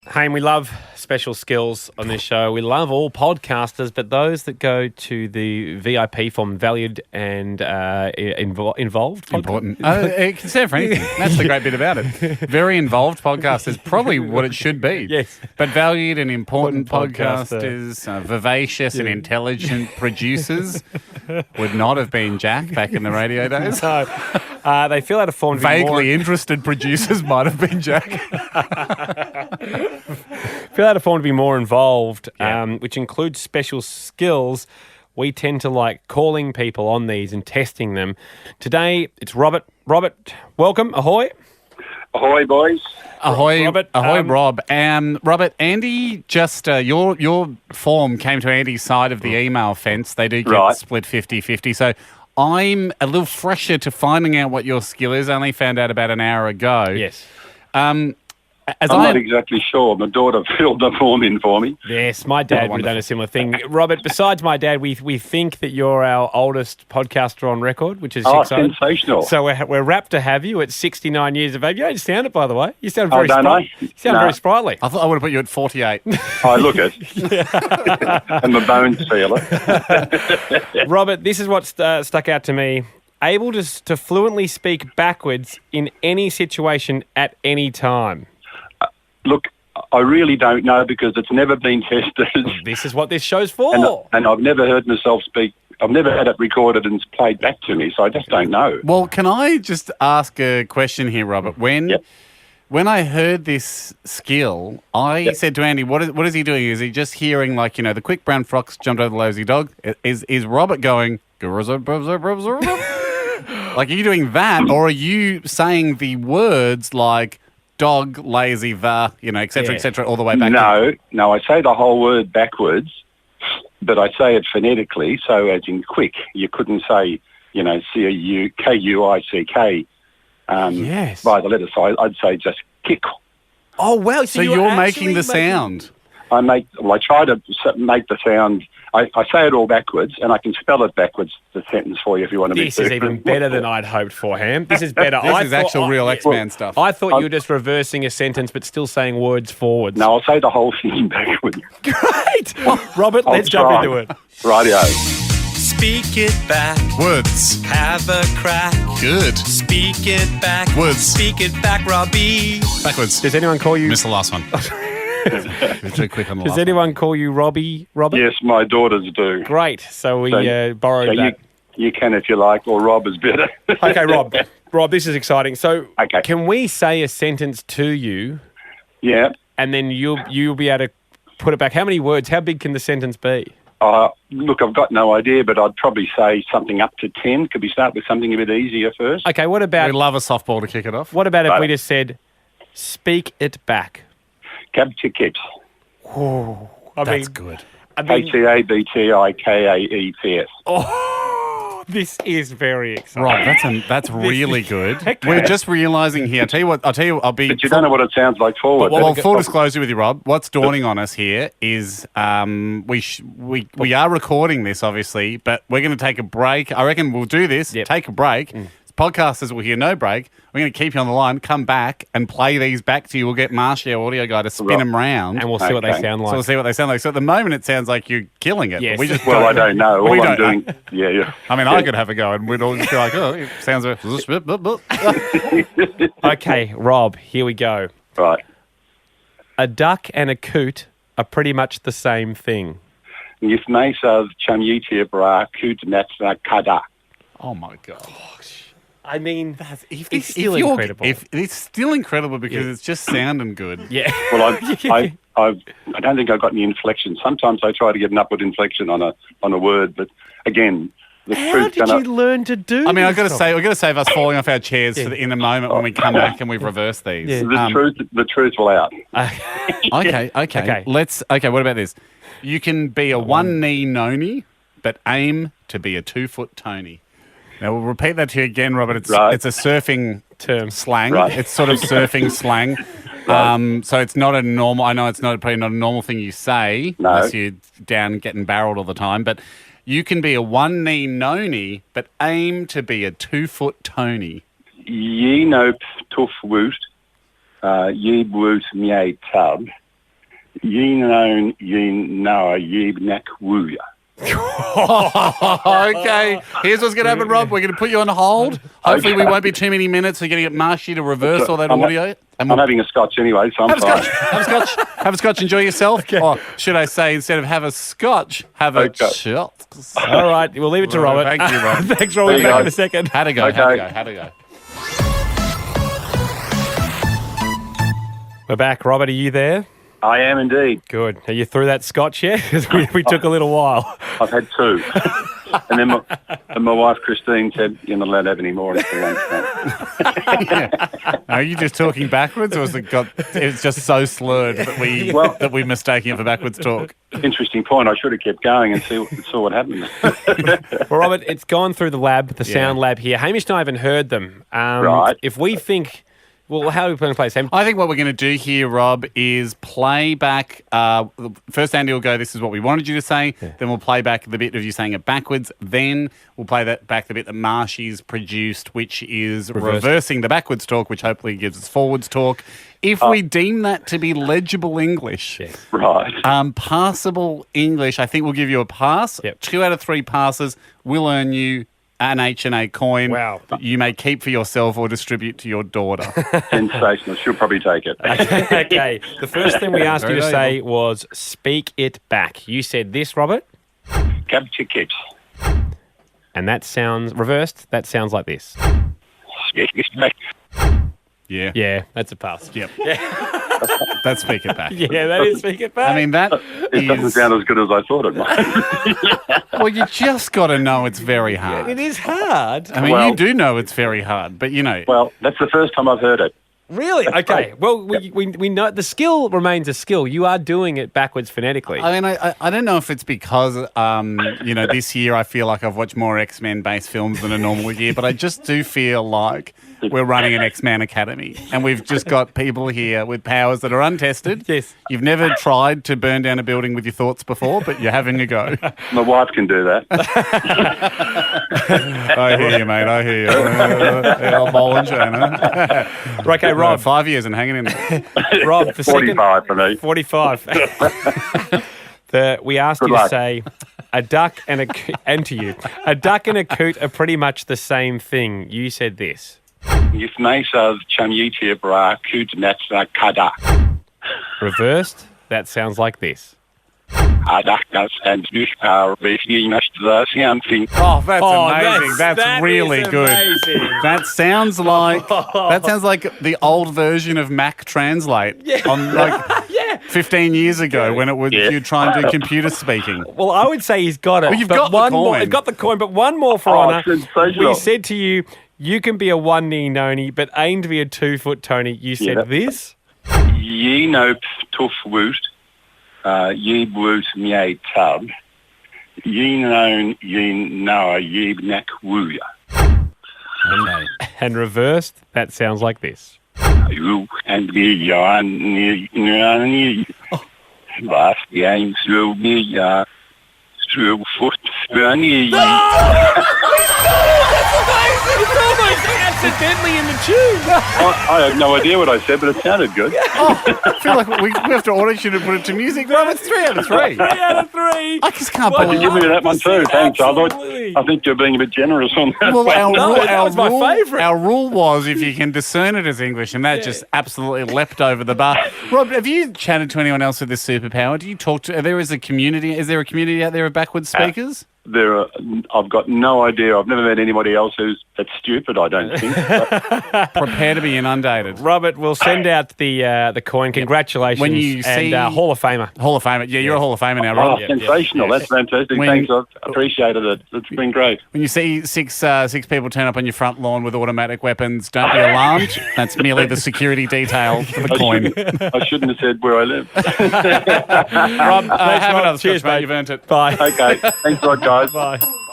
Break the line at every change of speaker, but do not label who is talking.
Hey, we love special skills on this show. We love all podcasters, but those that go to the VIP form, valued and involved.
Important. It can stand for anything. That's the great bit about it. Very involved podcast is probably what it should be.
Yes.
But valued and important
Podcaster.
podcasters, vivacious and intelligent producers would not have been Jack back in the radio days.
So they fill out a form to be
Vaguely interested producers might have been Jack.
fill out a form to be more involved,
Yeah.
which includes special skills. We tend to like calling people on these and testing them. Today, it's Robert. Robert, welcome. Ahoy.
Ahoy, boys.
Ahoy,
Robert,
ahoy, Rob. Robert, Andy, just your form came to Andy's side of the email fence. They do get
Right.
split 50-50. So I'm a little fresher to finding out what your skill is. I only found out about an hour ago.
Yes.
I'm not exactly sure. My daughter filled the form in for me.
Yes, my dad would have done a similar thing. Robert, besides my dad, we think that you're our oldest podcaster on record, which is exciting.
Sensational.
So we're rapt to have you at 69 years of age. You don't sound it, by the way. You sound very
don't I?
You sound
No.
very sprightly.
I thought I would have put you at 48.
I look it. And my bones feel it.
Robert, this is what stuck out to me. Able to fluently speak backwards in any situation at any time.
Look, I really don't know because it's never been tested.
This is what this show's for.
And I've never heard myself speak. I've never had it recorded and played back to me, so I just don't know.
Well, can I just ask a question here, Robert? When I heard this skill, I said to Andy, what is he doing? Is he just hearing, like, the quick brown fox jumped over the lazy dog? Is Robert going, like, are you doing that, or are you saying the words like dog, lazy, et cetera, all the way back?
No, I say the whole word backwards, but I say it phonetically, so as in quick. You couldn't say, Kuick
Yes.
by the letter, so I'd say just kick.
Oh, wow.
So you're making the sound.
I try to make the sound. I say it all backwards, and I can spell it backwards, the sentence for you if you want to be.
This is even better than I'd hoped for, Ham. This is better.
This is actual real X-Man stuff.
I thought you were just reversing a sentence but still saying words forwards.
No, I'll say the whole thing backwards.
Great! Robert,
I'll
let's jump
try.
into it.
Rightio.
Speak it back.
Words.
Have a crack.
Good.
Speak it back.
Words.
Speak it back, Robbie.
Backwards.
Does anyone call you...
Missed the last one. You're too quick on the
Does
last
anyone call you Robbie, Robert?
Yes, my daughters do.
Great. So we
So-
borrowed
So
that.
you can if you like, or Rob is better.
Okay, Rob. Rob, this is exciting. So
Okay.
can we say a sentence to you
Yeah.
and then you'll be able to put it back? How many words? How big can the sentence be?
Look, I've got no idea, but I'd probably say something up to 10. Could we start with something a bit easier first?
Okay, what
one.
about
We love a softball to kick it off.
if
Right.
we just said, speak it back?
Capture Kips.
That's good.
I mean,
KCABTIKAEPS.
oh, this is very exciting.
Rob, that's really good. We're just realising here. I'll tell you, I'll be...
But you don't know what it sounds like forward.
Well, full disclosure with you, Rob, what's dawning on us here is we are recording this, obviously, but we're going to take a break. I reckon we'll do this, take a break. Podcasters will hear no break. We're going to keep you on the line, come back and play these back to you. We'll get Marshy, our audio guy, to spin them round.
And we'll see what they
Okay.
sound like.
So we'll see what they sound like. So at the moment, it sounds like you're killing it.
Yes.
But we just
Well, I don't know.
We
All I'm
don't
doing... Yeah.
I mean, I could have a go and we'd all just be like, oh, it sounds...
Okay, Rob, here we go.
Right.
A duck and a coot are pretty much the same thing.
If Mesa Chamyitia Bra Kutnatsa Kada.
Oh, my God.
I mean, it's
If
still
you're-
incredible.
It's still incredible because it's just sounding good.
yeah.
Well, I don't think I've got any inflection. Sometimes I try to get an upward inflection on a word, but again, the
How
truth's
did
gonna...
you learn to do
I mean,
this?
we're going to save us falling off our chairs in a moment when we come back and we've reversed these.
Yeah.
The truth will out.
Okay.
Okay.
What about this? You can be a one-knee noni, but aim to be a 2-foot Tony. Now, we'll repeat that to you again, Robert. It's
Right.
it's a surfing
Term.
slang.
Right.
It's sort of surfing slang. So it's not a normal... I know it's probably not a normal thing you say
No.
unless you're down getting barreled all the time, but you can be a one-knee noni, but aim to be a 2-foot Tony.
Ye no tuff woot, ye woot me tub, Ye known, ye know, ye neck woo ya.
Okay, here's what's going to happen, Rob. We're going to put you on hold. Hopefully, we won't be too many minutes. We're going to get Marshy to reverse all that audio.
I'm having a scotch anyway, so I'm fine.
Have a scotch. Have a scotch. Enjoy yourself. Okay. Or should I say, instead of have a scotch, have a shot.
All right, we'll leave it to Robert.
Thank you, Rob.
Thanks, Robert. We'll be back in a second.
Had to go.
Okay.
Had to go.
We're back. Robert, are you there?
I am indeed.
Good. Are you through that scotch yet? Because we took a little while.
I've had 2. And then my wife, Christine, said, you're not allowed to have any more until lunchtime.
Are you just talking backwards, or it's just so slurred that we mistaken it for backwards talk?
Interesting point. I should have kept going and saw what happened.
Well, Robert, it's gone through the sound lab here. Hamish and I haven't heard them.
Right.
If we think... Well, how are we going to play, Sam?
I think what we're going to do here, Rob, is play back. First, Andy will go, this is what we wanted you to say. Yeah. Then we'll play back the bit of you saying it backwards. Then we'll play back the bit that Marshy's produced, which is reversing the backwards talk, which hopefully gives us forwards talk. If we deem that to be legible English,
right,
passable English, I think we'll give you a pass.
Yep.
2 out of 3 passes will earn you an H&A coin that you may keep for yourself or distribute to your daughter.
Sensational. She'll probably take it.
Okay. The first thing we asked you to say was speak it back. You said this, Robert.
Capture kips.
And that sounds reversed. That sounds like this.
Speak it back.
Yeah.
Yeah, that's a pass.
Yep. Yeah. That's speak it back.
Yeah, that is speak it back.
I mean,
it doesn't sound as good as I thought it might.
Well, you just got to know it's very hard.
It is hard.
I mean, you do know it's very hard, but you know.
Well, that's the first time I've heard it.
Really? Okay. Well, we know the skill remains a skill. You are doing it backwards phonetically.
I mean, I don't know if it's because, this year I feel like I've watched more X-Men based films than a normal year, but I just do feel like we're running an X-Men Academy and we've just got people here with powers that are untested.
Yes.
You've never tried to burn down a building with your thoughts before, but you're having a go.
My wife can do that.
I hear you, mate. I hear you. Old Bollinger,
Okay, Rob.
5 years and hanging in there.
Rob, the
45 for me.
45. We asked you to say a duck and a duck and a coot are pretty much the same thing. You said this.
If Mesa Chamyiti Bra Coot Natsa Kada.
Reversed, that sounds like this.
Oh, that's amazing. That's really good. That sounds like the old version of Mac Translate on 15 years ago when it would you try and do computer speaking.
Well, I would say he's got it.
Well, you've got the coin.
Got the coin, but one more for honour.
Sensational.
We said to you, you can be a 1 knee noni, but aim to be a 2 foot Tony. You said this.
Ye no tough woot. Ye woot me tub. Ye known ye know ye neck woo ya.
Okay.
And reversed, that sounds like this.
You and be yarn last game through me through foot bunny.
It's almost accidentally in the tune.
I have no idea what I said, but it sounded good.
I feel like we have to audition and put it to music. Rob, it's 3 out of 3.
3 out of 3.
I just can't
Well,
believe
you give me that one too. Thanks.
Absolutely.
I think you're being a bit generous on that.
Well,
that was my favourite.
Our rule was if you can discern it as English, and that just absolutely leapt over the bar. Rob, have you chatted to anyone else with this superpower? Do you talk to? Is there a community out there of backwards speakers?
I've got no idea. I've never met anybody else who's that stupid, I don't think.
Prepare to be inundated.
Robert, we'll send out the coin. Congratulations.
When you see
Hall of Famer.
Hall of Famer. Yeah, you're a Hall of Famer now, Rob.
Oh, sensational. That's fantastic. Thanks. I've appreciated it. It's been great.
When you see six people turn up on your front lawn with automatic weapons, don't be alarmed. That's merely the security detail for the coin.
I shouldn't have said where I live.
Rob, have another
Cheers,
scotch, mate.
mate.
You've earned it.
Bye.
Okay. Thanks a lot, guys.
Bye.